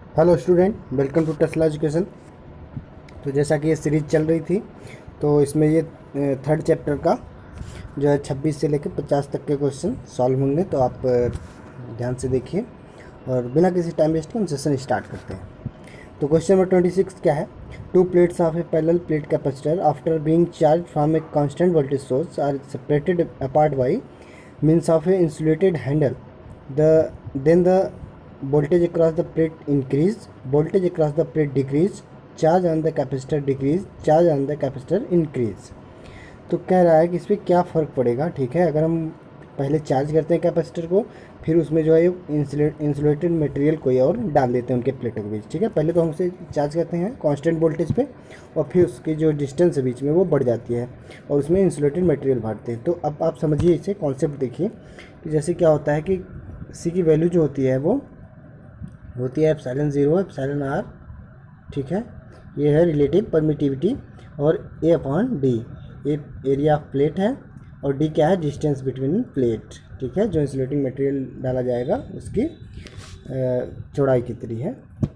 Hello student, welcome to Tesla education. तो जैसा कि ये सीरीज़ चल रही थी, तो इसमें ये थर्ड चैप्टर का जो है 26 से लेकर 50 तक के क्वेश्चन सॉल्व होंगे। तो आप ध्यान से देखिए और बिना किसी टाइम वेस्ट के हम सेशन स्टार्ट करते हैं। तो क्वेश्चन नंबर 26 क्या है? Two plates of a parallel plate capacitor after being charge from a constant voltage source are separated apart by means of a insulated handle. Then the voltage across the plate increase, voltage across the plate decrease, charge on the capacitor decrease, charge on the capacitor increase. तो कह रहा है कि इस पर क्या फ़र्क पड़ेगा। ठीक है, अगर हम पहले चार्ज करते हैं कैपेसिटर को, फिर उसमें जो है इंसुलेटेड मटेरियल कोई और डाल देते हैं उनके प्लेटों के बीच। ठीक है, पहले तो हम उसे चार्ज करते हैं कांस्टेंट वोल्टेज पे, और फिर उसकी जो डिस्टेंस है बीच में वो बढ़ जाती है और उसमें इंसुलेटेड मटेरियल भरते हैं। तो अब आप समझिए इसे, कॉन्सेप्ट देखिए कि जैसे क्या होता है कि सी की वैल्यू जो होती है वो होती है एप्सिलॉन 0 एप्सिलॉन आर। ठीक है, ये है रिलेटिव परमिटिविटी, और A upon D, A area of plate है, और डी क्या है? Distance between plate. ठीक है, जो इंसुलेटिंग मटेरियल डाला जाएगा उसकी चौड़ाई कितनी है।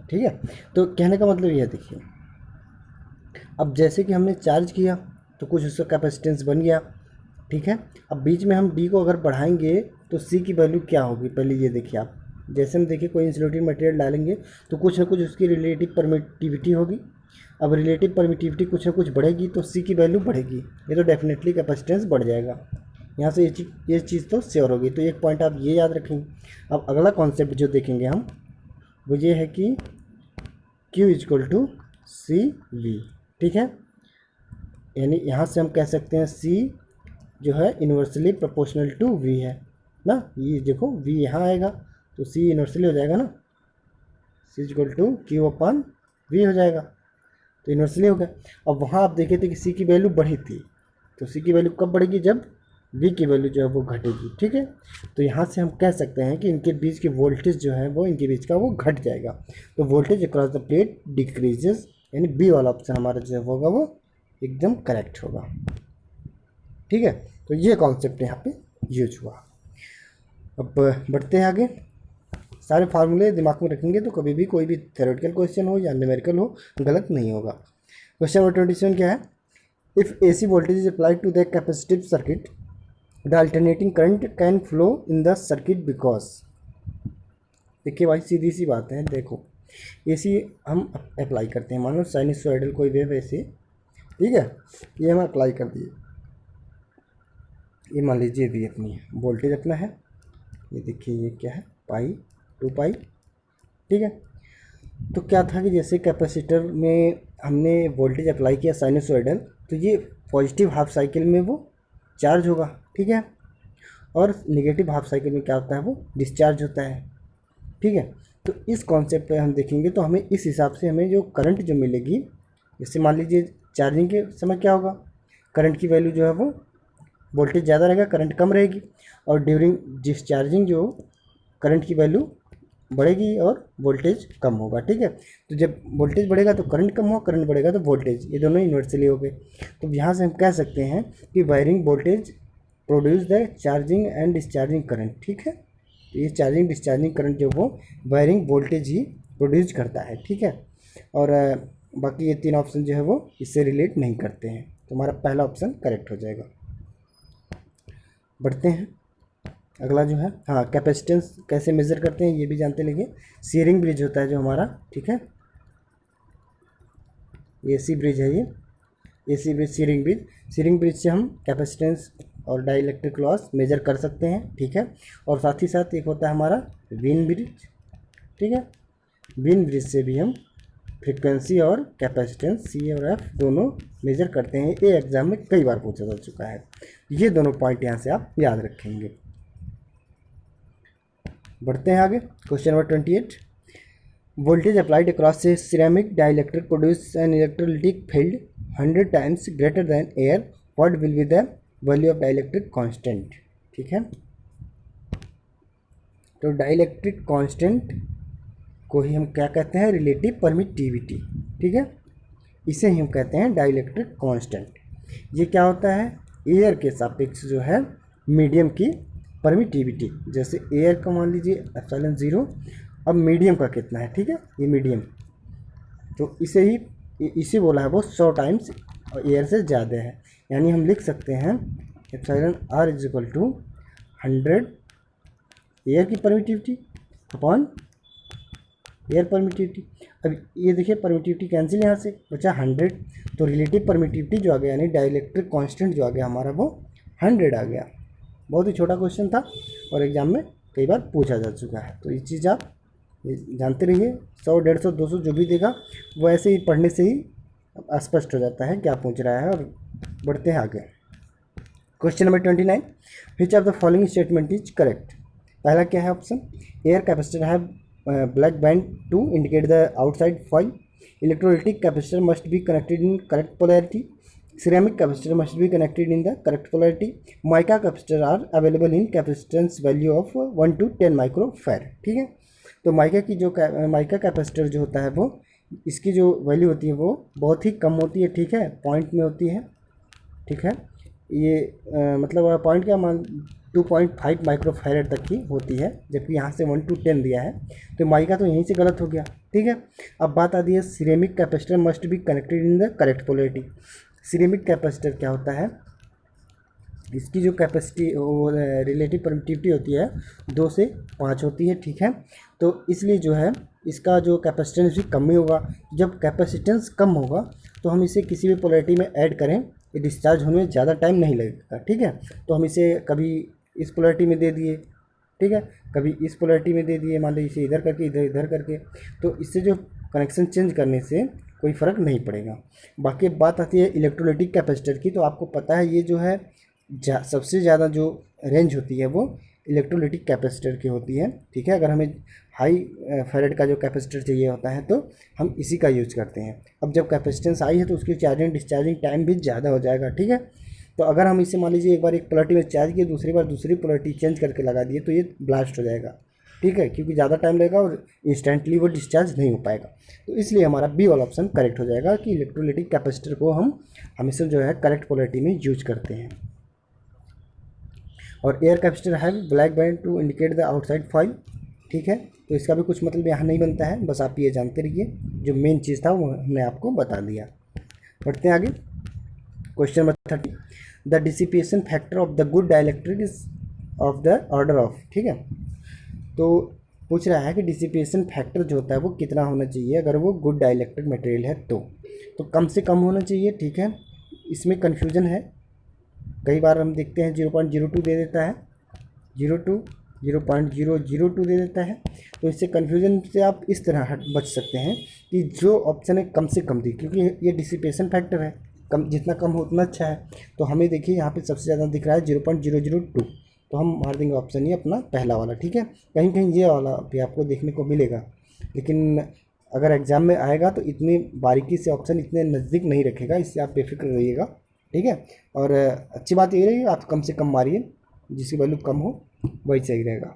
ठीक है, तो कहने का मतलब यह देखिए, अब जैसे कि हमने चार्ज किया तो कुछ उसका कैपेसिटेंस बन गया। ठीक है, अब बीच में हम डी को अगर बढ़ाएंगे तो सी की वैल्यू क्या होगी, पहले ये देखिए आप। जैसे हम देखिए कोई इंसुलेटिंग मटेरियल डालेंगे तो कुछ ना कुछ उसकी रिलेटिव परमिटिविटी होगी। अब रिलेटिव परमिटिविटी कुछ ना कुछ बढ़ेगी तो सी की वैल्यू बढ़ेगी, ये तो डेफिनेटली कैपेसिटेंस बढ़ जाएगा। यहाँ से ये चीज़ तो श्योर होगी। तो एक पॉइंट आप ये याद रखेंगे। अब अगला कॉन्सेप्ट जो देखेंगे हम वो ये है कि Q is equal to C V. ठीक है, यानी यहाँ से हम कह सकते हैं C जो है इन्वर्सली प्रोपोर्शनल टू V है ना। ये देखो V यहाँ आएगा तो C इन्वर्सली हो जाएगा ना, C is equal to Q upon V हो जाएगा, तो इन्वर्सली हो गया। अब वहाँ आप देखे थे कि C की वैल्यू बढ़ी थी, तो C की वैल्यू कब बढ़ेगी? जब V की वैल्यू जो है वो घटेगी। ठीक है, तो यहाँ से हम कह सकते हैं कि इनके बीच की वोल्टेज जो है वो इनके बीच का वो घट जाएगा। तो voltage across the plate decreases, यानी बी वाला ऑप्शन हमारा जो होगा वो एकदम करेक्ट होगा। ठीक है, तो ये कॉन्सेप्ट यहाँ पे यूज हुआ। अब बढ़ते हैं आगे। सारे फार्मूले दिमाग में रखेंगे तो कभी भी कोई भी थ्योरेटिकल क्वेश्चन हो या न्यूमेरिकल हो गलत नहीं होगा। क्वेश्चन नंबर 27 क्या है? If AC voltage is applied to the capacitive circuit, the alternating current can flow in the circuit because. देखिए भाई, सीधी सी बात है। देखो AC हम अप्लाई करते हैं, मान लो साइनसॉइडल कोई वेव ऐसे, ठीक है, ये हम अप्लाई कर दिए। ये मान लीजिए भी अपनी वोल्टेज अपना है, ये देखिए ये क्या है, पाई 2 पाई। ठीक है, तो क्या था कि जैसे कैपेसिटर में हमने वोल्टेज अप्लाई किया साइनसॉइडल, तो ये पॉजिटिव हाफ साइकिल में वो चार्ज होगा। ठीक है, और नेगेटिव हाफ साइकिल में क्या होता है? वो डिस्चार्ज होता है। ठीक है, तो इस कॉन्सेप्ट पे हम देखेंगे तो हमें इस हिसाब से हमें जो करंट जो मिलेगी, जैसे मान लीजिए चार्जिंग के समय क्या होगा, करंट की वैल्यू जो है वो वोल्टेज ज़्यादा रहेगा, करंट कम रहेगी, और ड्यूरिंग डिस्चार्जिंग जो करंट की वैल्यू बढ़ेगी और वोल्टेज कम होगा। ठीक है, तो जब वोल्टेज बढ़ेगा तो करंट कम होगा, करंट बढ़ेगा तो वोल्टेज, ये दोनों इन्वर्सली हो गए। तो यहाँ से हम कह सकते हैं कि wiring voltage produce the charging and discharging current. ठीक है, तो ये चार्जिंग डिस्चार्जिंग करंट जो वो वायरिंग वोल्टेज ही प्रोड्यूस करता है। ठीक है, और बाकी ये 3 ऑप्शन जो है वो इससे रिलेट नहीं करते हैं, तो हमारा पहला ऑप्शन करेक्ट हो जाएगा। बढ़ते हैं, अगला जो है, हाँ, कैपेसिटेंस कैसे मेज़र करते हैं ये भी जानते लगे। सीयरिंग ब्रिज होता है जो हमारा, ठीक है, AC ब्रिज है ये, AC ब्रिज, सीयरिंग ब्रिज से हम कैपेसिटेंस और डाइलेक्ट्रिक लॉस मेजर कर सकते हैं। ठीक है, और साथ ही साथ एक होता है हमारा वीन ब्रिज। ठीक है, वीन ब्रिज से भी हम फ्रीक्वेंसी और कैपेसिटेंस C और F दोनों मेजर करते हैं। ये एग्जाम में कई बार पूछा जा चुका है, ये दोनों पॉइंट यहाँ से आप याद रखेंगे। बढ़ते हैं आगे। Question number 28, voltage applied across A ceramic dielectric produce an electrolytic field 100 times greater than air, what will be the value of dielectric constant. ठीक है, तो डाइलेक्ट्रिक कांस्टेंट को ही हम क्या कहते हैं? Relative permittivity. ठीक है, इसे ही हम कहते हैं डाइलेक्ट्रिक कांस्टेंट। ये क्या होता है? एयर के सापेक्ष जो है मीडियम की परमिटिविटी। जैसे एयर का मान लीजिए एप्सिलॉन 0 अब मीडियम का कितना है, ठीक है, ये मीडियम, तो इसे बोला है वो 100 टाइम्स एयर से ज़्यादा है, यानी हम लिख सकते हैं epsilon R is equal to 100 air की परमिटिविटी अपॉन एयर परमिटिविटी। अब ये देखिए परमिटिविटी कैंसिल यहाँ से बचा 100, तो रिलेटिव परमिटिविटी जो आ गया यानी डाइलेक्ट्रिक कांस्टेंट जो आ गया हमारा वो 100 आ गया। बहुत ही छोटा क्वेश्चन था और एग्जाम में कई बार पूछा जा चुका है, तो ये चीज़ आप जानते रहिए। 100, 150, 200 जो भी देगा वो ऐसे ही पढ़ने से ही स्पष्ट हो जाता है क्या पूछ रहा है। और बढ़ते हैं आगे। Question number 29, which of the following statement is correct. पहला क्या है ऑप्शन, एयर कैपेसिटर है black band to indicate the outside foil, electrolytic capacitor must be connected in correct polarity, ceramic capacitor must be connected in the correct polarity, mica capacitor are available in capacitance value of 1 to 10 microfarad। ठीक है, तो mica capacitor जो होता है वो इसकी जो value होती है वो बहुत ही कम होती है, ठीक है, पॉइंट में होती है, ठीक है, ये मतलब पॉइंट क्या मान 2.5 माइक्रोफैरड तक की होती है, जबकि यहाँ से 1 to 10 दिया है, तो माइका तो यहीं से गलत हो गया, ठीक है। अब बात आती है ceramic capacitor must be connected in the correct polarity. Ceramic capacitor क्या होता है, इसकी जो कैपेसिटी वो रिलेटिव परमिटिविटी होती है 2 से 5 होती है, ठीक है, तो इसलिए जो है इसका जो कैपेसिटेंस भी कम ही होगा। जब कैपेसिटेंस कम होगा तो हम इसे किसी भी पोलैरिटी में ऐड करें, ये डिस्चार्ज होने में ज़्यादा टाइम नहीं लगेगा, ठीक है। तो हम इसे कभी इस पोलैरिटी में दे दिए, ठीक है, कभी इस पोलैरिटी में दे दिए, मान लीजिए इसे इधर करके इधर करके, तो इससे जो कनेक्शन चेंज करने से कोई फ़र्क नहीं पड़ेगा। बाकी बात आती है इलेक्ट्रोलाइटिक कैपेसिटर की, तो आपको पता है ये जो है सबसे ज़्यादा जो रेंज होती है वो इलेक्ट्रोलाइटिक कैपेसिटर की होती है, ठीक है। अगर हमें हाई फैरेड का जो कैपेसिटर चाहिए होता है तो हम इसी का यूज करते हैं। अब जब कैपेसिटेंस आई है तो उसकी चार्जिंग डिस्चार्जिंग टाइम भी ज़्यादा हो जाएगा, ठीक है। तो अगर हम इसे मान लीजिए एक बार एक पोलैरिटी में चार्ज किए, दूसरी बार दूसरी पोलैरिटी चेंज करके लगा दिए, तो ये ब्लास्ट हो जाएगा, ठीक है, क्योंकि ज़्यादा टाइम लगेगा और इंस्टेंटली वो डिस्चार्ज नहीं हो पाएगा। तो इसलिए हमारा बी वाला ऑप्शन करेक्ट हो जाएगा कि इलेक्ट्रोलाइटिक कैपेसिटर को हम हमेशा जो है करेक्ट पोलैरिटी में यूज करते हैं। और एयर कैपेसिटर है black band to indicate the outside foil, ठीक है, तो इसका भी कुछ मतलब यहाँ नहीं बनता है, बस आप ये जानते रहिए, जो मेन चीज़ था वो हमने आपको बता दिया। बढ़ते हैं आगे। Question number 30, the dissipation factor of the good dielectric is of the order of, ठीक है, तो पूछ रहा है कि डिसिपेशन फैक्टर जो होता है वो कितना होना चाहिए अगर वो गुड डाइलेक्ट्रिक मटेरियल है, तो कम से कम होना चाहिए, ठीक है। इसमें कन्फ्यूजन है, कई बार हम देखते हैं 0.02 दे देता है, 0.002 दे देता है, तो इससे कन्फ्यूजन से आप इस तरह बच सकते हैं कि जो ऑप्शन है कम से कम दी, क्योंकि ये डिसिपेशन फैक्टर है, कम जितना कम हो उतना अच्छा है। तो हमें देखिए यहाँ पे सबसे ज़्यादा दिख रहा है 0.002, तो हम मार देंगे ऑप्शन ये अपना पहला वाला, ठीक है। कहीं कहीं ये वाला भी आपको देखने को मिलेगा, लेकिन अगर एग्ज़ाम में आएगा तो इतनी बारीकी से ऑप्शन इतने नज़दीक नहीं रखेगा, इससे आप बेफिक्र रहिएगा, ठीक है। और अच्छी बात ये रही आप कम से कम मारिए, जिसकी वैल्यू कम हो वही सही रहेगा।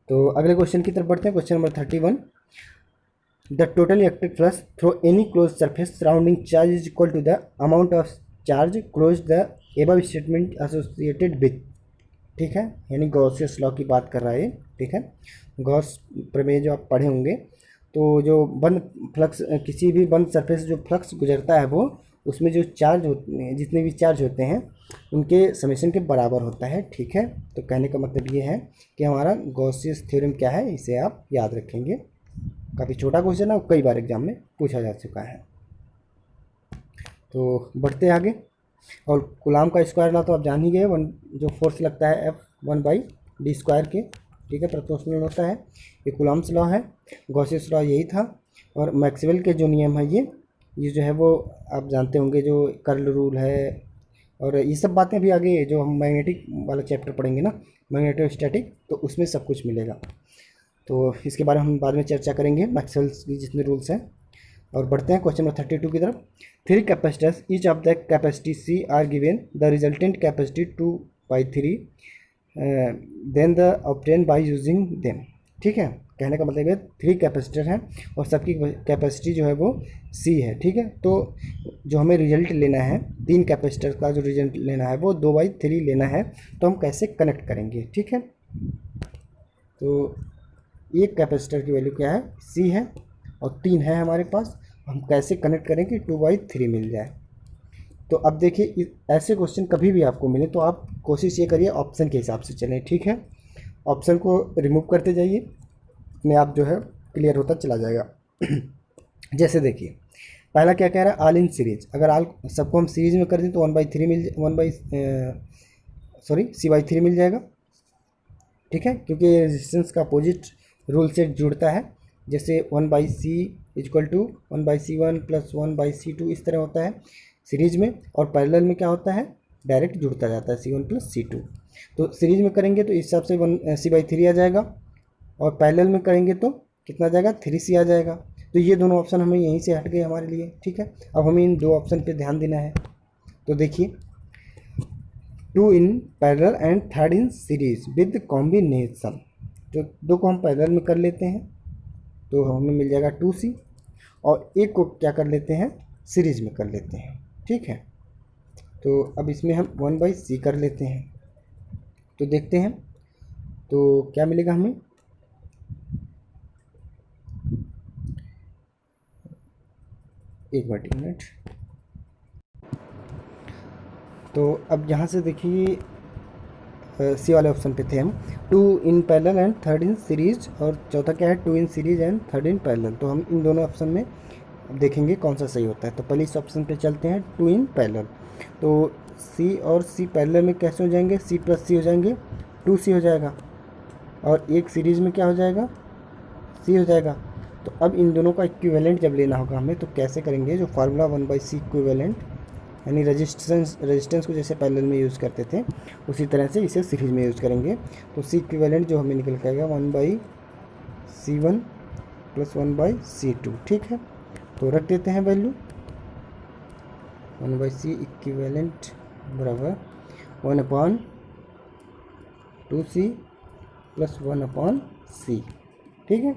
तो अगले क्वेश्चन की तरफ बढ़ते हैं। Question number 31, the total electric flux through any close surface surrounding charge is equal to the amount of charge close the above statement associated with, ठीक है, यानी गॉसियस लॉ की बात कर रहा है, ठीक है। गॉस प्रमेय जो आप पढ़े होंगे, तो जो बंद फ्लक्स किसी भी बंद सरफेस जो फ्लक्स गुजरता है वो उसमें जो चार्ज होते हैं, जितने भी चार्ज होते हैं उनके समेशन के बराबर होता है, ठीक है। तो कहने का मतलब ये है कि हमारा गॉसियस थ्योरम क्या है, इसे आप याद रखेंगे। काफ़ी छोटा क्वेश्चन है, कई बार एग्जाम में पूछा जा चुका है। तो बढ़ते आगे। और कूलाम का स्क्वायर लॉ तो आप जान ही गए, जो फोर्स लगता है F1/d² के, ठीक है, प्रोपोर्शनल होता है, ये कूलाम्स लॉ है। गॉसियस लॉ यही था। और मैक्सवेल के जो नियम है ये जो है वो आप जानते होंगे, जो कर्ल रूल है, और ये सब बातें भी आगे जो हम मैग्नेटिक वाला चैप्टर पढ़ेंगे ना, मैग्नेटोस्टैटिक, तो उसमें सब कुछ मिलेगा। तो इसके बारे में हम बाद में चर्चा करेंगे, मैक्सवेल की जितने रूल्स हैं। और बढ़ते हैं क्वेश्चन नंबर 32 की तरफ। 3 capacitors each of the capacity C are given, the resultant capacity 2/3 then the obtain by using them, ठीक है। कहने का मतलब है 3 कैपेसिटर हैं और सबकी कैपेसिटी जो है वो C है, ठीक है। तो जो हमें रिजल्ट लेना है 3 कैपेसिटर का जो रिजल्ट लेना है वो 2/3 लेना है, तो हम कैसे कनेक्ट करेंगे, ठीक है। तो एक कैपेसिटर की वैल्यू क्या है, C है, और 3 है हमारे पास। हम कैसे कनेक्ट करें कि 2/3 मिल जाए। तो अब देखिए, ऐसे क्वेश्चन कभी भी आपको मिले तो आप कोशिश ये करिए ऑप्शन के हिसाब से चलें, ठीक है। ऑप्शन को रिमूव करते जाइए, अपने आप जो है क्लियर होता चला जाएगा। जैसे देखिए, पहला क्या कह रहा है, ऑल इन सीरीज। अगर ऑल सबको हम सीरीज में कर दें तो 1/3 मिल C/3 मिल जाएगा, ठीक है, क्योंकि रेजिस्टेंस का अपोजिट रूल से जुड़ता है। जैसे 1/C equal to 1/C1 plus 1/C2 इस तरह होता है सीरीज में, और पैरेलल में क्या होता है, डायरेक्ट जुड़ता जाता है C1 प्लस C2। तो सीरीज में करेंगे तो इस हिसाब से C/3 आ जाएगा, और पैरेलल में करेंगे तो कितना आ जाएगा, 3C आ जाएगा। तो ये दोनों ऑप्शन हमें यहीं से हट गए हमारे लिए, ठीक है। अब हमें इन दो ऑप्शन पे ध्यान देना है। तो देखिए, 2 in parallel and 3rd in series with combination. जो दो को हम पैरेलल में कर लेते हैं तो हमें मिल जाएगा 2C, और एक को क्या कर लेते हैं, सीरीज में कर लेते हैं, ठीक है। तो अब इसमें हम 1/C कर लेते हैं, तो देखते हैं तो क्या मिलेगा हमें। एक मिनट। तो अब यहाँ से देखिए, सी वाले ऑप्शन पे थे हम, 2 in parallel and 3rd in series, और चौथा क्या है, 2 in series and 3rd in parallel. तो हम इन दोनों ऑप्शन में देखेंगे कौन सा सही होता है। तो पहले इस ऑप्शन पे चलते हैं, 2 इन पैरेलल। तो C और C पैरेलल में कैसे हो जाएंगे, C प्लस C हो जाएंगे, 2C हो जाएगा, और एक सीरीज में क्या हो जाएगा, C हो जाएगा। तो अब इन दोनों का इक्विवेलेंट जब लेना होगा हमें, तो कैसे करेंगे, जो फार्मूला 1/C इक्विवेलेंट, यानी रेजिस्टेंस को जैसे पैरेलल में यूज़ करते थे उसी तरह से इसे सीरीज में यूज़ करेंगे। तो C इक्विवेलेंट जो हमें निकल के आएगा 1/C1 प्लस 1/C2, ठीक है। तो रख देते हैं वैल्यू, 1/C इक्विवेलेंट बराबर 1/2C प्लस 1/C, ठीक है।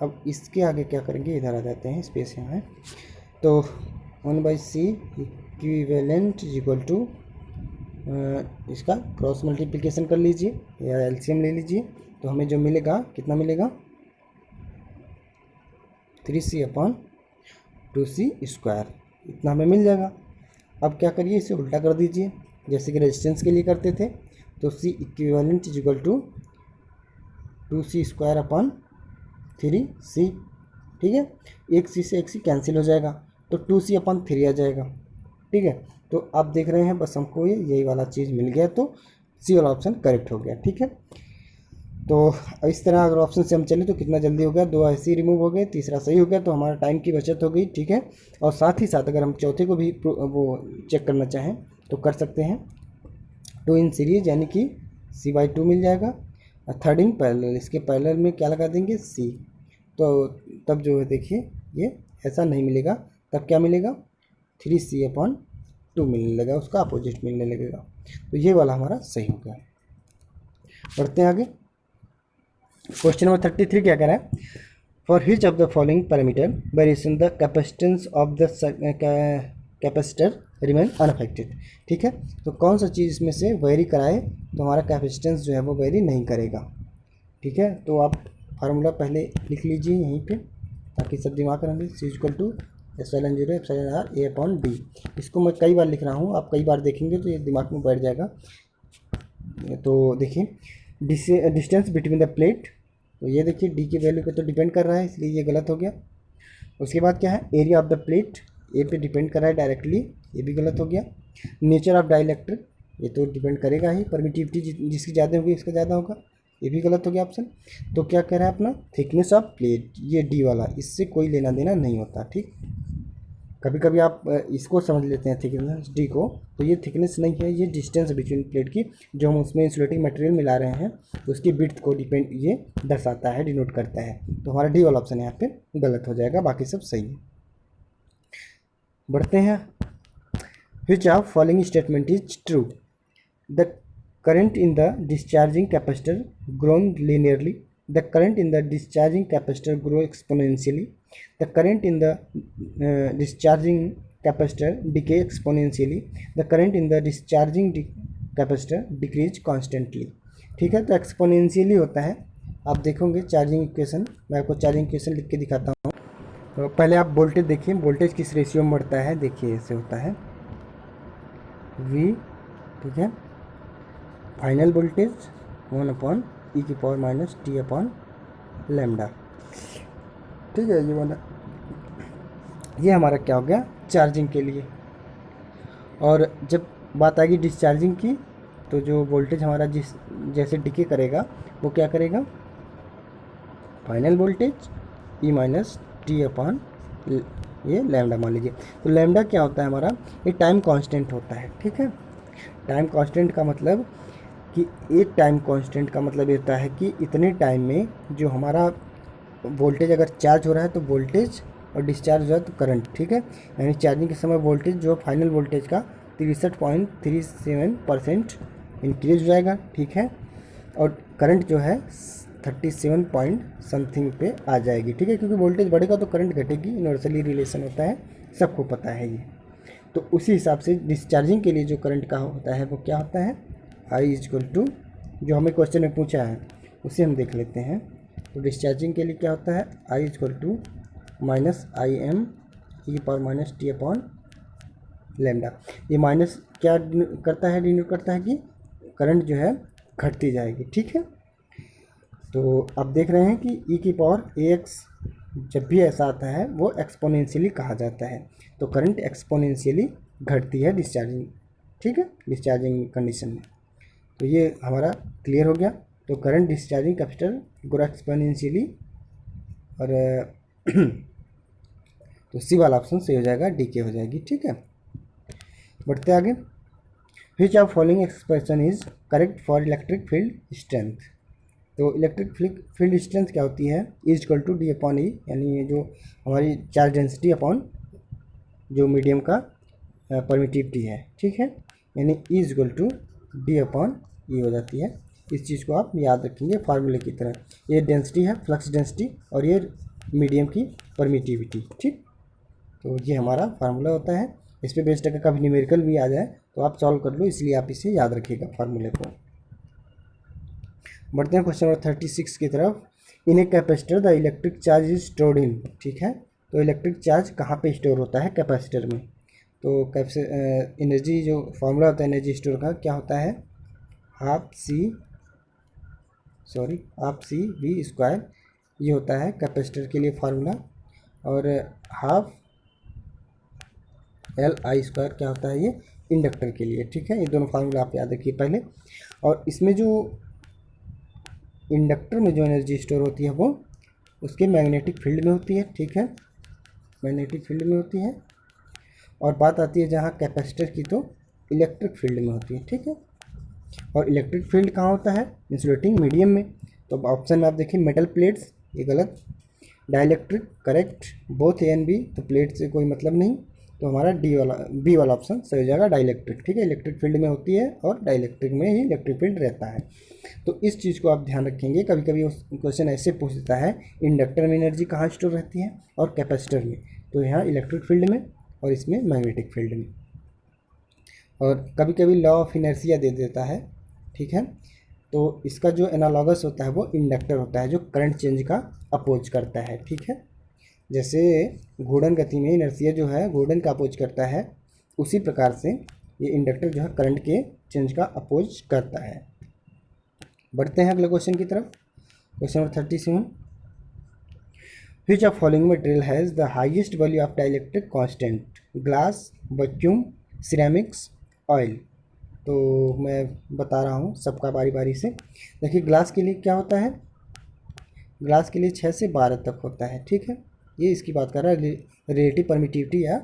अब इसके आगे क्या करेंगे, इधर आ जाते हैं, स्पेस यहाँ है। तो 1/C इक्विवेलेंट इक्वल टू, इसका क्रॉस मल्टीप्लिकेशन कर लीजिए या एलसीएम ले लीजिए, तो हमें जो मिलेगा, कितना मिलेगा, 3C/2C स्क्वायर, इतना हमें मिल जाएगा। अब क्या करिए, इसे उल्टा कर दीजिए, जैसे कि रेजिस्टेंस के लिए करते थे। तो C equivalent equal to 2C square upon 3C, ठीक है। एक C से एक C कैंसिल हो जाएगा, तो 2C/3 आ जाएगा, ठीक है। तो आप देख रहे हैं, बस हमको यही वाला चीज़ मिल गया, तो C वाला ऑप्शन करेक्ट हो गया, ठीक है। तो इस तरह अगर ऑप्शन से हम चले तो कितना जल्दी हो गया, 2 ऐसे ही रिमूव हो गए, तीसरा सही हो गया, तो हमारा टाइम की बचत हो गई, ठीक है। और साथ ही साथ अगर हम चौथे को भी वो चेक करना चाहें तो कर सकते हैं, 2 इन सीरीज यानी कि C/2 मिल जाएगा, 3rd इन पैरेलल, इसके पैरेलल में क्या लगा देंगे, C। तो तब जो है देखिए, ये ऐसा नहीं मिलेगा, तब क्या मिलेगा, 3C/2 मिलने लगा, उसका अपोजिट मिलने लगेगा। तो ये वाला हमारा सही हो गया। बढ़ते हैं आगे। क्वेश्चन नंबर 33 क्या कह रहा है, for hitch of the following parameter variation the capacitance of the capacitor remain unaffected, ठीक है। तो कौन सा चीज़ इसमें से वेरी कराए तो हमारा कैपेसिटेंस जो है वो वेरी नहीं करेगा, ठीक है। तो आप फार्मूला पहले लिख लीजिए यहीं पे, ताकि सब दिमाग रहेंगे। C=ε0 εr A/d। इसको मैं कई बार लिख रहा हूँ, आप कई बार देखेंगे तो ये दिमाग में बैठ जाएगा। तो देखिए, डिस्टेंस बिटवीन द प्लेट, तो ये देखिए D की वैल्यू पे तो डिपेंड कर रहा है, इसलिए ये गलत हो गया। उसके बाद क्या है, एरिया ऑफ द प्लेट, ए पे डिपेंड कर रहा है डायरेक्टली, ये भी गलत हो गया। नेचर ऑफ डाइलेक्ट्रिक, ये तो डिपेंड करेगा ही, परमिटिविटी जिसकी ज़्यादा होगी इसका ज़्यादा होगा, ये भी गलत हो गया ऑप्शन। तो क्या कह रहा है अपना, थिकनेस ऑफ प्लेट, ये D वाला, इससे कोई लेना देना नहीं होता, ठीक। कभी कभी आप इसको समझ लेते हैं थिकनेस D को, तो ये थिकनेस नहीं है, ये डिस्टेंस बिटवीन प्लेट की, जो हम उसमें इंसुलेटिंग मटेरियल मिला रहे हैं उसकी विड्थ को डिपेंड ये दर्शाता है, डिनोट करता है। तो हमारा D वाला ऑप्शन यहाँ पे गलत हो जाएगा, बाकी सब सही है। बढ़ते हैं, which of following statement is true, the current in the discharging capacitor grows linearly, the current in the discharging capacitor grows exponentially, the current in the discharging capacitor decay exponentially, the current in the discharging capacitor decrease constantly, ठीक है। तो exponentially होता है, आप देखोगे charging equation, मैं आपको charging equation लिख के दिखाता हूँ। तो पहले आप वोल्टेज देखिए, वोल्टेज किस रेशियो में बढ़ता है, देखिए ऐसे होता है V, ठीक है, फाइनल वोल्टेज 1/e⁻t/λ, ठीक है। ये वाला, ये हमारा क्या हो गया चार्जिंग के लिए। और जब बात आएगी डिस्चार्जिंग की, तो जो वोल्टेज हमारा जिस जैसे डिके करेगा वो क्या करेगा, फाइनल वोल्टेज e-t ये लैम्डा मान लीजिए। तो लैम्डा क्या होता है हमारा, एक टाइम कांस्टेंट होता है, ठीक है। टाइम कांस्टेंट का मतलब कि एक टाइम कांस्टेंट का मतलब ये होता है कि इतने टाइम में जो हमारा वोल्टेज अगर चार्ज हो रहा है तो वोल्टेज, और डिस्चार्ज हो रहा है तो करंट, ठीक है। यानी चार्जिंग के समय वोल्टेज जो फाइनल वोल्टेज का 63.37% इंक्रीज हो जाएगा, ठीक है। और करंट जो है 37 पॉइंट समथिंग पे आ जाएगी, ठीक है। क्योंकि वोल्टेज बढ़ेगा तो करंट घटेगी, यूनिवर्सली रिलेशन होता है, सबको पता है ये। तो उसी हिसाब से डिस्चार्जिंग के लिए जो करंट का होता है वो क्या होता है, I = जो हमें क्वेश्चन में पूछा है उसे हम देख लेते हैं। तो डिस्चार्जिंग के लिए क्या होता है, I = -Im e⁻t/λ। ये माइनस क्या करता है, डिनोट करता है कि करंट जो है घटती जाएगी, ठीक है। तो अब देख रहे हैं कि e⁻ax जब भी ऐसा आता है वो एक्सपोनेंशियली कहा जाता है। तो करंट एक्सपोनेंशियली घटती है डिस्चार्जिंग, ठीक है, डिस्चार्जिंग कंडीशन में। तो ये हमारा क्लियर हो गया। तो current discharging capacitor grow exponentially, और तो सी वाला ऑप्शन सही हो जाएगा, डीके हो जाएगी, ठीक है। बढ़ते आगे, which of following expression is correct for electric field strength. तो इलेक्ट्रिक फील्ड स्ट्रेंथ क्या होती है, E = D/E, यानी ये जो हमारी चार्ज डेंसिटी अपॉन जो मीडियम का परमिटिविटी है, ठीक है। यानी E = D/E हो जाती है। इस चीज़ को आप याद रखेंगे फार्मूले की तरह। ये डेंसिटी है, फ्लक्स डेंसिटी, और ये मीडियम की परमिटिविटी, ठीक। तो ये हमारा फार्मूला होता है। इस पर बेस्ड अगर कभी न्यूमेरिकल भी आ जाए तो आप सॉल्व कर लो, इसलिए आप इसे याद रखिएगा फार्मूले को। बढ़ते हैं क्वेश्चन नंबर 36 की तरफ। In a capacitor the electric charge is stored in, ठीक है। तो इलेक्ट्रिक चार्ज कहाँ पे स्टोर होता है, कैपेसिटर में। तो एनर्जी जो फार्मूला होता है एनर्जी स्टोर का क्या होता है, हाफ सी वी स्क्वायर, ये होता है कैपेसिटर के लिए फार्मूला। और हाफ Li² क्या होता है, ये इंडक्टर के लिए, ठीक है। ये दोनों फार्मूला आप याद रखिए पहले। और इसमें जो इंडक्टर में जो एनर्जी स्टोर होती है वो उसके मैग्नेटिक फील्ड में होती है, ठीक है, मैग्नेटिक फील्ड में होती है। और बात आती है जहाँ कैपेसिटर की, तो इलेक्ट्रिक फील्ड में होती है, ठीक है। और इलेक्ट्रिक फील्ड कहाँ होता है, इंसुलेटिंग मीडियम में। तो ऑप्शन में आप देखिए मेटल प्लेट्स, ये गलत। Dielectric correct, both A and B, तो प्लेट से कोई मतलब नहीं। तो हमारा बी वाला ऑप्शन सही हो जाएगा, डाइलेक्ट्रिक, ठीक है। इलेक्ट्रिक फील्ड में होती है और डाइलेक्ट्रिक में ही इलेक्ट्रिक फील्ड रहता है। तो इस चीज़ को आप ध्यान रखेंगे। कभी कभी क्वेश्चन ऐसे पूछता है, इंडक्टर में एनर्जी कहाँ स्टोर रहती है और कैपेसिटर में, तो यहाँ इलेक्ट्रिक फील्ड में और इसमें मैग्नेटिक फील्ड में। और कभी कभी लॉ ऑफ इनर्शिया दे देता है, ठीक है। तो इसका जो एनालॉगस होता है वो इंडक्टर होता है, जो करंट चेंज का अपोज करता है, ठीक है। जैसे घूर्णन गति में इनर्शिया जो है घूर्णन का अपोज करता है, उसी प्रकार से ये इंडक्टर जो है करंट के चेंज का अपोज करता है। बढ़ते हैं अगले क्वेश्चन की तरफ। Question number 37, which of following material has the highest value of dielectric constant, glass, vacuum, ceramics, oil. तो मैं बता रहा हूँ सबका बारी बारी से। देखिए ग्लास के लिए क्या होता है, ग्लास के लिए 6 से 12 तक होता है, ठीक है। ये इसकी बात कर रहा है, रिलेटिव परमिटिविटी या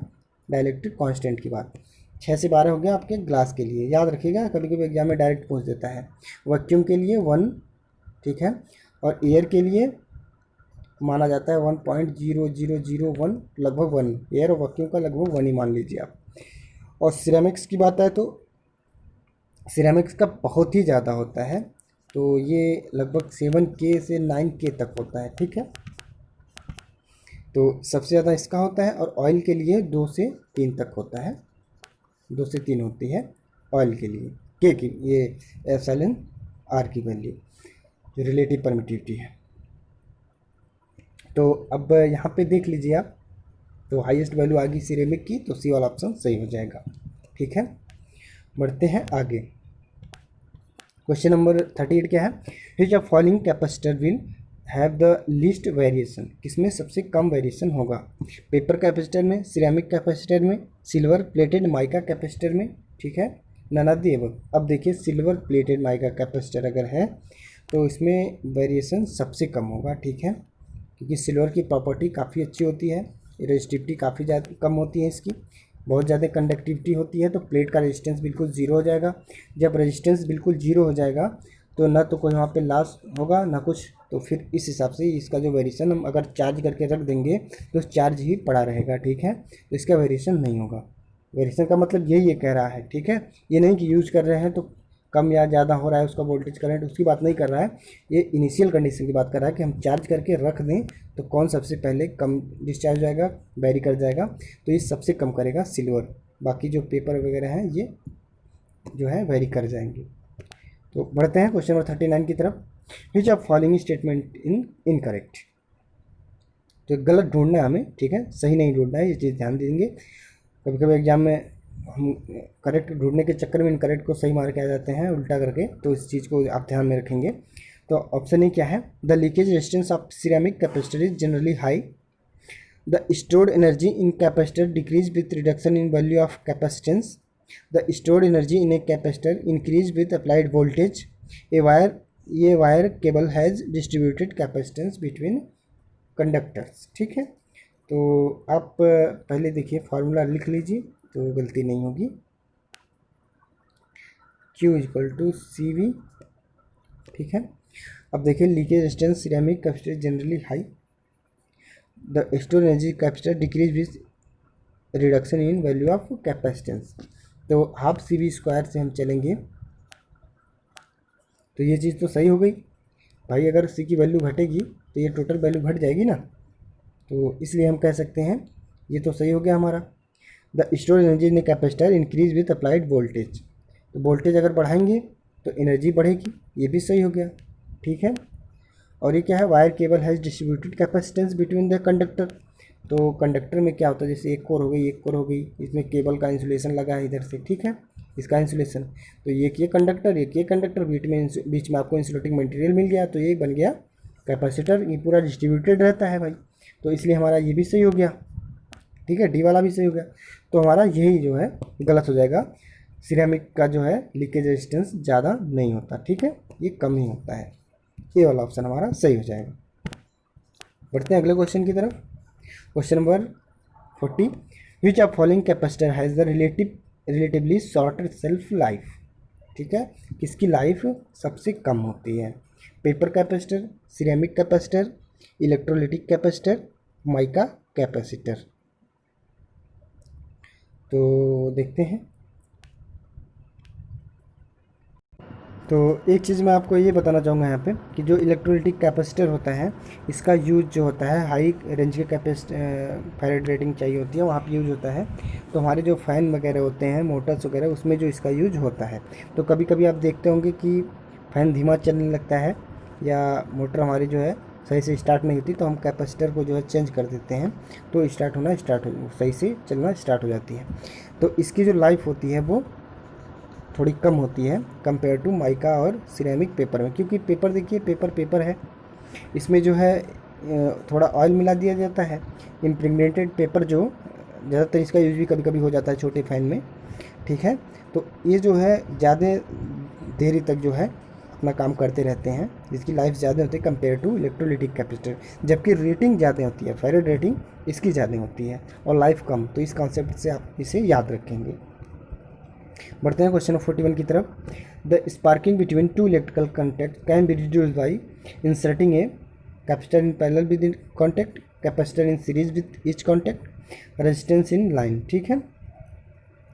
डाइलेक्ट्रिक कांस्टेंट की बात। 6 से 12 हो गया आपके ग्लास के लिए, याद रखिएगा, कभी कभी एग्जाम में डायरेक्ट पूछ देता है। वैक्यूम के लिए 1, ठीक है। और एयर के लिए माना जाता है 1.0001, लगभग 1, एयर और वैक्यूम का लगभग 1 ही मान लीजिए आप। और सिरेमिक्स की बात है तो सिरेमिक्स का बहुत ही ज़्यादा होता है, तो ये लगभग 7K से 9K तक होता है, ठीक है। तो सबसे ज़्यादा इसका होता है। और ऑयल के लिए 2 से 3 तक होता है, 2 से 3 होती है ऑयल के लिए, के की ये एप्सिलॉन आर की वैल्यू। जो रिलेटिव परमिटिविटी है। तो अब यहाँ पे देख लीजिए आप, तो हाईएस्ट वैल्यू आ गई सिरेमिक की, तो सी वाला ऑप्शन सही हो जाएगा। ठीक है, बढ़ते हैं आगे। क्वेश्चन नंबर 38 क्या है, which of following capacitor will have the least variation, किसमें सबसे कम वेरिएशन होगा? पेपर कैपेसिटर में, सिरेमिक कैपेसिटर में, सिल्वर प्लेटेड माइका कैपेसिटर में। ठीक है, नन ऑफ द अबव। अब देखिए सिल्वर प्लेटेड माइका कैपेसिटर अगर है तो इसमें वेरिएशन सबसे कम होगा। ठीक है, क्योंकि सिल्वर की प्रॉपर्टी काफ़ी अच्छी होती है, रेजिस्टिविटी काफ़ी ज़्यादा कम होती है इसकी, बहुत ज़्यादा कंडक्टिविटी होती है, तो प्लेट का रेजिस्टेंस बिल्कुल ज़ीरो हो जाएगा। जब रेजिस्टेंस बिल्कुल ज़ीरो हो जाएगा तो ना तो कोई वहाँ पे लॉस होगा ना कुछ, तो फिर इस हिसाब से इसका जो वेरिएशन हम अगर चार्ज करके रख देंगे तो चार्ज ही पड़ा रहेगा। ठीक है, तो इसका वेरिएशन नहीं होगा। वेरिएशन का मतलब यही ये कह रहा है। ठीक है, ये नहीं कि यूज कर रहे हैं तो कम या ज़्यादा हो रहा है उसका वोल्टेज करंट, उसकी बात नहीं कर रहा है, ये इनिशियल कंडीशन की बात कर रहा है कि हम चार्ज करके रख दें तो कौन सबसे पहले कम डिस्चार्ज हो जाएगा, वेरी कर जाएगा, तो ये सबसे कम करेगा सिल्वर। बाकी जो पेपर वगैरह हैं ये जो है वेरी कर जाएंगे। तो बढ़ते हैं क्वेश्चन नंबर 39 की तरफ, which of following statement incorrect. तो गलत ढूंढना है हमें, ठीक है, सही नहीं ढूंढना है, ये चीज़ ध्यान देंगे। कभी कभी एग्जाम में हम करेक्ट ढूंढने के चक्कर में इनकरेक्ट को सही मार के आ जाते हैं उल्टा करके, तो इस चीज़ को आप ध्यान में रखेंगे। तो ऑप्शन ए क्या है, the leakage resistance of ceramic capacitor is generally high, the stored energy in capacitor decrease with reduction in value of capacitance, the stored energy in a capacitor increase with applied voltage, ये wire cable has distributed capacitance between conductors. ठीक है, तो आप पहले देखिए formula लिख लीजिए तो गलती नहीं होगी। Q equal to C V. ठीक है, अब देखिए leakage resistance ceramic capacitor generally high, the store energy capacitor decrease with reduction in value of capacitance. तो हाफ सी वी स्क्वायर से हम चलेंगे तो ये चीज़ तो सही हो गई भाई, अगर सी की वैल्यू घटेगी तो ये टोटल वैल्यू घट जाएगी ना, तो इसलिए हम कह सकते हैं ये तो सही हो गया हमारा। The store energy in capacitor increase with applied voltage, तो वोल्टेज अगर बढ़ाएंगे तो एनर्जी बढ़ेगी, ये भी सही हो गया। ठीक है, और ये क्या है, wire cable has distributed capacitance between the conductor. तो कंडक्टर में क्या होता है, जैसे एक कोर हो गई, एक कोर हो गई, इसमें केबल का इंसुलेशन लगा है इधर से। ठीक है, इसका इंसुलेशन, तो एक ये कंडक्टर एक ये कंडक्टर, बीच में आपको इंसुलेटिंग मटेरियल मिल गया, तो ये बन गया कैपेसिटर। ये पूरा डिस्ट्रीब्यूटेड रहता है भाई, तो इसलिए हमारा ये भी सही हो गया। ठीक है, डी वाला भी सही हो गया, तो हमारा यही जो है गलत हो जाएगा। सिरेमिक का जो है लीकेज रेजिस्टेंस ज़्यादा नहीं होता, ठीक है, ये कम ही होता है। ये वाला ऑप्शन हमारा सही हो जाएगा। बढ़ते हैं अगले क्वेश्चन की तरफ। Question number 40, which of following capacitor has the relatively shorter self life. ठीक है, किसकी लाइफ सबसे कम होती है? Paper capacitor, ceramic capacitor, electrolytic capacitor, mica capacitor. तो देखते हैं। तो एक चीज़ मैं आपको ये बताना चाहूँगा यहाँ पे कि जो इलेक्ट्रोलिटिक कैपेसिटर होता है इसका यूज जो होता है हाई रेंज के फैरेड रेटिंग चाहिए होती है, वहाँ पे यूज होता है। तो हमारे जो फ़ैन वगैरह होते हैं, मोटर्स वगैरह, उसमें जो इसका यूज होता है, तो कभी कभी आप देखते होंगे कि फ़ैन धीमा चलने लगता है या मोटर हमारी जो है सही से स्टार्ट नहीं होती, तो हम कैपेसिटर को जो है चेंज कर देते हैं, तो सही से चलना स्टार्ट हो जाती है। तो इसकी जो लाइफ होती है वो थोड़ी कम होती है कंपेयर टू माइका और सिरेमिक पेपर में, क्योंकि पेपर देखिए पेपर है, इसमें जो है थोड़ा ऑयल मिला दिया जाता है। इम्प्रेग्नेटेड पेपर जो ज़्यादातर इसका यूज भी कभी कभी हो जाता है छोटे फैन में। ठीक है, तो ये जो है ज़्यादा देरी तक जो है अपना काम करते रहते हैं, जिसकी लाइफ ज़्यादा होती है कंपेयर टू इलेक्ट्रोलिटिक कैपेसिटर, जबकि रेटिंग ज़्यादा होती है, फैरेड रेटिंग इसकी ज़्यादा होती है और लाइफ कम। तो इस कॉन्सेप्ट से आप इसे याद रखेंगे। बढ़ते हैं क्वेश्चन 41 की तरफ। The sparking between two electrical contact can be reduced by inserting a capacitor in parallel with in contact, capacitor in series with each contact, resistance in line. ठीक है,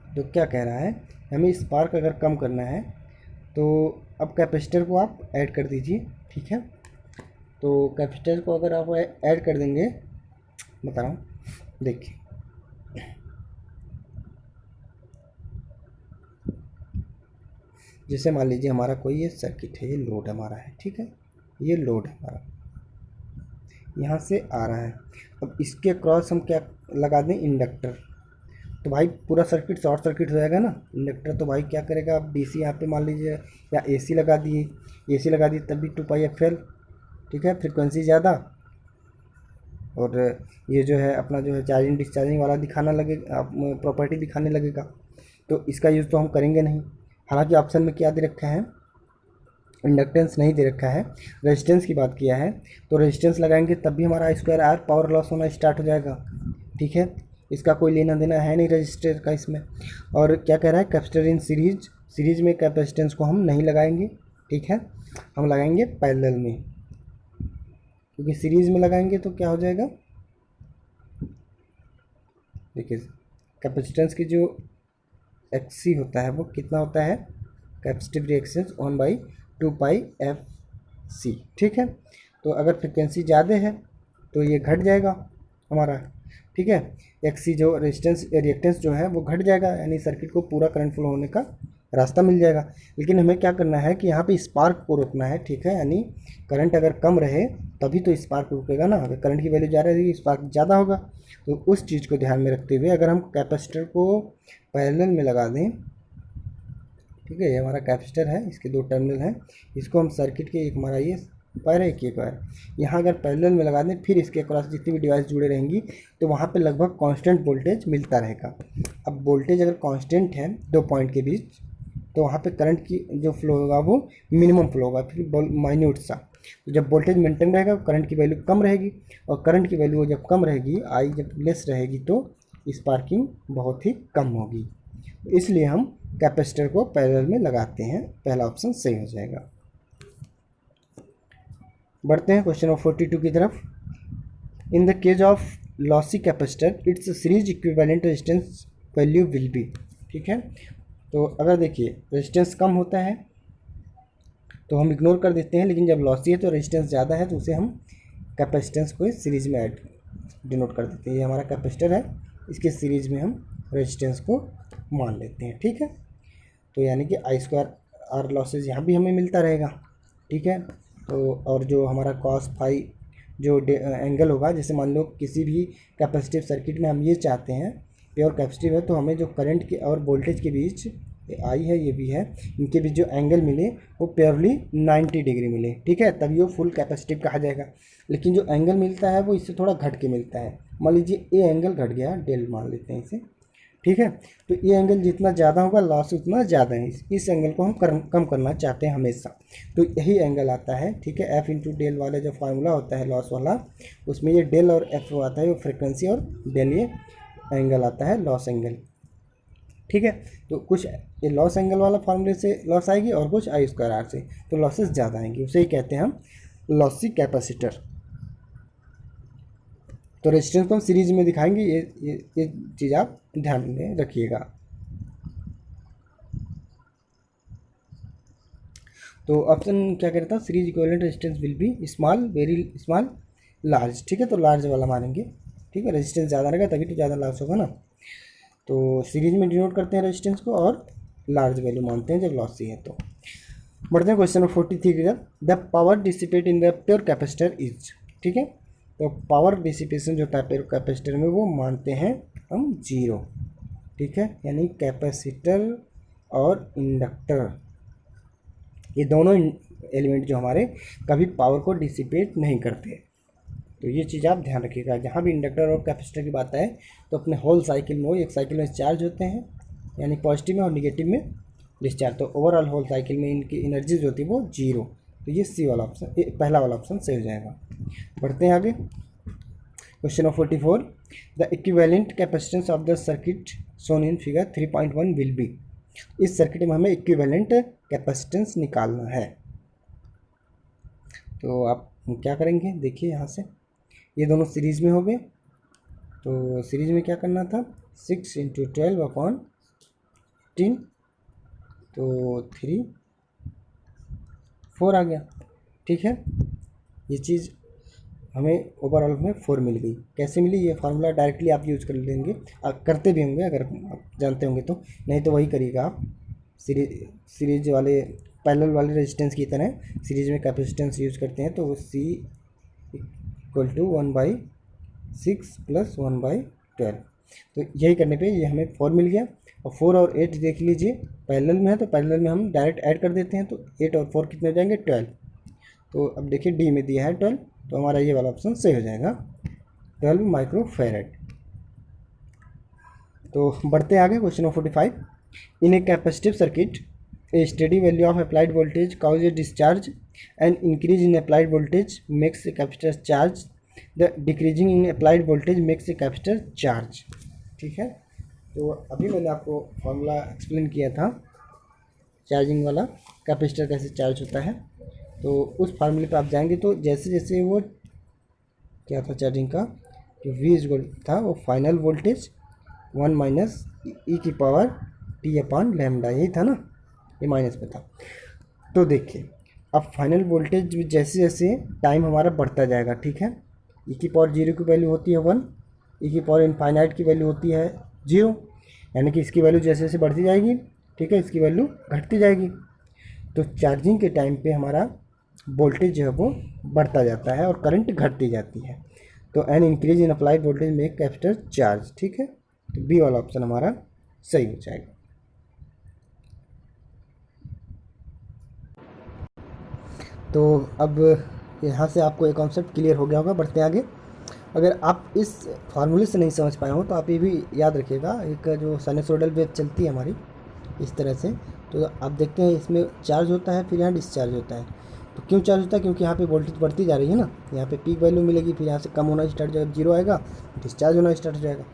तो क्या कह रहा है, हमें स्पार्क अगर कम करना है तो अब कैपेसिटर को आप ऐड कर दीजिए। ठीक है, तो कैपेसिटर को अगर आप ऐड कर देंगे, बता रहा हूँ, देखिए जैसे मान लीजिए हमारा कोई ये सर्किट है, ये लोड हमारा है। ठीक है, ये लोड है हमारा, यहाँ से आ रहा है। अब इसके क्रॉस हम क्या लगा दें, इंडक्टर, तो भाई पूरा सर्किट शॉर्ट सर्किट हो जाएगा ना। इंडक्टर तो भाई क्या करेगा, आप डीसी यहाँ पे मान लीजिए या एसी लगा दिए, एसी लगा दी तब भी 2πfl, ठीक है, फ्रिक्वेंसी ज़्यादा, और ये जो है अपना जो है चार्जिंग डिस्चार्जिंग वाला दिखाना लगेगा, प्रॉपर्टी दिखाने लगेगा, तो इसका यूज़ तो हम करेंगे नहीं। हालांकि ऑप्शन में क्या दे रखा है, इंडक्टेंस नहीं दे रखा है, रेजिस्टेंस की बात किया है, तो रेजिस्टेंस लगाएंगे तब भी हमारा I2R पावर लॉस होना स्टार्ट हो जाएगा, ठीक है, इसका कोई लेना देना है नहीं रजिस्टर का इसमें। और क्या कह रहा है, कैपेसिटर इन सीरीज, सीरीज में कैपेसिटेंस को हम नहीं लगाएंगे, ठीक है, हम लगाएंगे पैरेलल में, क्योंकि सीरीज में लगाएंगे तो क्या हो जाएगा, देखिए कैपेसिटेंस की जो XC होता है वो कितना होता है, कैपेसिटिव रिएक्शंस 1/2πfc, ठीक है। तो अगर फ्रिक्वेंसी ज़्यादा है तो ये घट जाएगा हमारा, ठीक है, XC जो रेजिस्टेंस रिएक्टेंस जो है वो घट जाएगा, यानी सर्किट को पूरा करंट फ्लो होने का रास्ता मिल जाएगा। लेकिन हमें क्या करना है कि यहाँ पे स्पार्क को रोकना है, ठीक है, यानी करंट अगर कम रहे तभी तो स्पार्क रुकेगा ना, अगर करंट की वैल्यू ज़्यादा रहेगी स्पार्क ज़्यादा होगा। तो उस चीज़ को ध्यान में रखते हुए अगर हम कैपेसिटर को पैरेलल में लगा दें, ठीक है, ये हमारा कैपेसिटर है, इसके 2 टर्मिनल हैं, इसको हम सर्किट के, एक हमारा ये वायर है, एक वायर, यहाँ अगर पैरेलल में लगा दें फिर इसके अक्रॉस जितनी भी डिवाइस जुड़े रहेंगी तो वहाँ पे लगभग कांस्टेंट वोल्टेज मिलता रहेगा। अब वोल्टेज अगर कांस्टेंट है 2 पॉइंट के बीच तो वहाँ पे करंट की जो फ्लो होगा वो मिनिमम फ्लो होगा, फिर माइन्यूट सा। तो जब वोल्टेज मेंटेन रहेगा करंट की वैल्यू कम रहेगी, और करंट की वैल्यू जब कम रहेगी, आई जब लेस रहेगी, तो स्पार्किंग बहुत ही कम होगी। इसलिए हम कैपेसिटर को पैरेलल में लगाते हैं, पहला ऑप्शन सही हो जाएगा। बढ़ते हैं क्वेश्चन नंबर 42 की तरफ। In the case of lossy capacitor it's series equivalent resistance value will be, ठीक है। तो अगर देखिए रेजिस्टेंस कम होता है तो हम इग्नोर कर देते हैं, लेकिन जब लॉसी है तो रेजिस्टेंस ज़्यादा है तो उसे हम कैपेसिटेंस को सीरीज में ऐड डिनोट कर देते हैं। ये हमारा कैपेसिटर है, इसके सीरीज में हम रेजिस्टेंस को मान लेते हैं, ठीक है। तो यानी कि I2R लॉसेज यहाँ भी हमें मिलता रहेगा, ठीक है। तो और जो हमारा cos फाई जो एंगल होगा, जैसे मान लो किसी भी कैपेसिटिव सर्किट में हम ये चाहते हैं, प्योर कैपेसिटिव है तो हमें जो करंट के और वोल्टेज के बीच आई है, ये भी है, इनके बीच जो एंगल मिले वो प्योरली 90 डिग्री मिले, ठीक है, तभी वो फुल कैपेसिटिव कहा जाएगा। लेकिन जो एंगल मिलता है वो इससे थोड़ा घट के मिलता है, मान लीजिए ये एंगल घट गया, डेल मान लेते हैं इसे, ठीक है। तो ये एंगल जितना ज़्यादा होगा लॉस उतना ज़्यादा है, इस एंगल को हम कम करना चाहते हैं हमेशा, तो यही एंगल आता है, ठीक है। एफ इंटू डेल वाला जो फार्मूला होता है लॉस वाला, उसमें ये डेल और एफ आता है, वो फ्रिक्वेंसी, और डेल ये एंगल आता है लॉस एंगल, ठीक है। तो कुछ ये लॉस एंगल वाला फार्मूले से लॉस आएगी और कुछ I2R से, तो लॉसेस ज़्यादा आएंगी, उसे ही कहते हैं हम लॉसी कैपेसिटर। तो रेजिस्टेंस को हम सीरीज में दिखाएंगे, ये चीज़ आप ध्यान में रखिएगा। तो ऑप्शन क्या कहता है, series equivalent resistance will be small, very small, large, ठीक है, तो लार्ज वाला मानेंगे, ठीक है, रेजिस्टेंस ज़्यादा रहेगा तभी तो ज़्यादा लॉस होगा ना। तो सीरीज में डिनोट करते हैं रेजिस्टेंस को और लार्ज वैल्यू मानते हैं जब लॉसी है। तो बढ़ते हैं क्वेश्चन नंबर 43 की तरफ। The power dissipate in the pure capacitor is, ठीक है, तो पावर डिसिपेशन जो होता है प्योर कैपेसिटर में वो मानते हैं हम 0, ठीक है, यानी कैपेसिटर और इंडक्टर ये दोनों एलिमेंट जो हमारे कभी पावर को डिसिपेट नहीं करते। तो ये चीज़ आप ध्यान रखिएगा, जहाँ भी इंडक्टर और कैपेसिटर की बात आए तो अपने होल साइकिल में वो एक साइकिल में चार्ज होते हैं, यानी पॉजिटिव में और निगेटिव में डिस्चार्ज, तो ओवरऑल होल साइकिल में इनकी एनर्जी जो होती है वो 0। तो ये सी वाला ऑप्शन, पहला वाला ऑप्शन सही हो जाएगा। बढ़ते हैं आगे question number 44। The equivalent capacitance of the circuit shown in figure 3.1 will be, इस सर्किट में हमें इक्विवेलेंट कैपेसिटेंस निकालना है। तो आप क्या करेंगे, देखिए यहाँ से ये दोनों सीरीज में हो गए, तो सीरीज में क्या करना था, 6 × 12/10, तो 3 4 आ गया, ठीक है। ये चीज़ हमें ओवरऑल में 4 मिल गई। कैसे मिली, ये फार्मूला डायरेक्टली आप यूज़ कर लेंगे, करते भी होंगे अगर आप जानते होंगे तो, नहीं तो वही करिएगा आप, सीरीज वाले पैरेलल वाले रेजिस्टेंस की तरह सीरीज में कैपेसिटेंस यूज करते हैं, तो वो C इक्वल टू 1/6 + 1/12। तो यही करने पे ये हमें 4 मिल गया। और 4 और 8 देख लीजिए पैरेलल में है, तो पैरेलल में हम डायरेक्ट ऐड कर देते हैं, तो 8 और 4 कितने हो जाएंगे 12। तो अब देखिए डी में दिया है 12, तो हमारा ये वाला ऑप्शन सही हो जाएगा 12 माइक्रोफैरड। तो बढ़ते आगे question number 45। In a capacitive circuit a steady value of applied voltage cause a discharge and increase in applied voltage makes a capacitor charge, the decreasing in applied voltage makes a capacitor charge. ठीक है, तो अभी मैंने आपको formula explain किया था charging वाला, capacitor कैसे चार्ज होता है। तो उस फार्मूले पे आप जाएंगे तो जैसे जैसे वो क्या था चार्जिंग का, जो V इक्वल था वो फाइनल वोल्टेज 1 माइनस e⁻t/λ, यही था ना, ये माइनस में था। तो देखिए अब फाइनल वोल्टेज जैसे जैसे टाइम हमारा बढ़ता जाएगा, ठीक है, e⁻0 की वैल्यू होती है 1, e⁻∞ की वैल्यू होती है 0, यानी कि इसकी वैल्यू जैसे जैसे बढ़ती जाएगी, ठीक है, इसकी वैल्यू घटती जाएगी। तो चार्जिंग के टाइम पे हमारा वोल्टेज जो है वो बढ़ता जाता है और करंट घटती जाती है। तो an increase in applied voltage make capacitor charge. ठीक है, तो बी वाला ऑप्शन हमारा सही हो जाएगा। तो अब यहाँ से आपको एक कॉन्सेप्ट क्लियर हो गया होगा। बढ़ते आगे, अगर आप इस फार्मूले से नहीं समझ पाए हो तो आप ये भी याद रखिएगा, एक जो साइनसोइडल वेव चलती है हमारी इस तरह से, तो आप देखते हैं इसमें चार्ज होता है, फिर यहाँ डिस्चार्ज होता है। तो क्यों चार्ज होता है? क्योंकि यहाँ पे वोल्टेज बढ़ती जा रही है ना, यहाँ पे पीक वैल्यू मिलेगी, फिर यहाँ से कम होना स्टार्ट हो जाएगा, जीरो आएगा, डिस्चार्ज होना स्टार्ट हो जाएगा।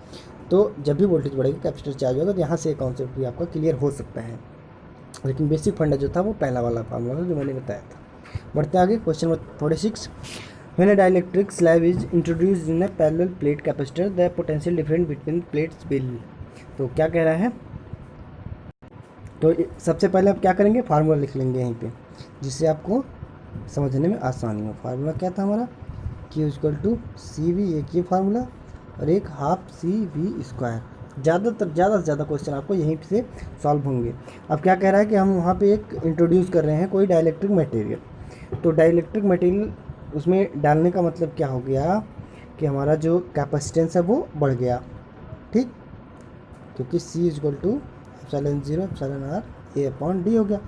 तो जब भी वोल्टेज बढ़ेगी कैपेसिटर चार्ज होगा। तो यहाँ से कॉन्सेप्ट भी आपका क्लियर हो सकता है, लेकिन बेसिक फंडा जो था वो पहला वाला फार्मूला जो मैंने बताया था। बढ़ते आगे question number 46। When a dielectric slab is introduced in a parallel plate capacitor, the potential difference between plates will। तो क्या कह रहा है? तो सबसे पहले आप क्या करेंगे, फार्मूला लिख लेंगे यहीं पे, जिससे आपको समझने में आसानी हो। फार्मूला क्या था हमारा, Q = CV, एक ये फार्मूला, और एक ½ CV²। ज़्यादातर ज़्यादा से ज़्यादा क्वेश्चन आपको यहीं से सॉल्व होंगे। अब क्या कह रहा है कि हम वहाँ पे एक इंट्रोड्यूस कर रहे हैं कोई डाइलेक्ट्रिक मटेरियल। तो डाइलेक्ट्रिक मटेरियल उसमें डालने का मतलब क्या हो गया कि हमारा जो कैपेसिटेंस है वो बढ़ गया, ठीक, क्योंकि C = ε0 εr/A/d हो गया।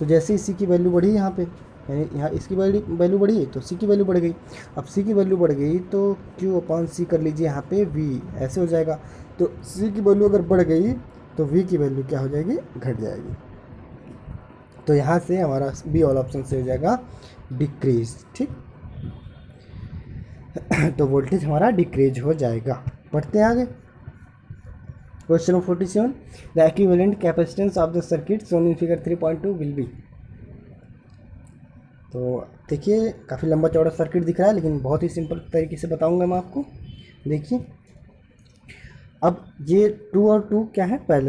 तो जैसे ही C की वैल्यू बढ़ी यहाँ पे, यानी यहाँ इसकी वैल्यू बढ़ी तो C की वैल्यू बढ़ गई। अब C की वैल्यू बढ़ गई तो Q/C कर लीजिए यहाँ पे V, ऐसे हो जाएगा। तो C की वैल्यू अगर बढ़ गई तो V की वैल्यू क्या हो जाएगी, घट जाएगी। तो यहाँ से हमारा बी वाला ऑप्शन से हो जाएगा डिक्रीज। ठीक, तो वोल्टेज हमारा डिक्रीज हो जाएगा। बढ़ते हैं आगे question number 47। The equivalent capacitance of the circuit shown in figure 3.2 will be. तो देखिए काफ़ी लंबा चौड़ा सर्किट दिख रहा है, लेकिन बहुत ही सिंपल तरीके से बताऊंगा मैं आपको। देखिए अब ये 2 और 2 क्या है, पैरेलल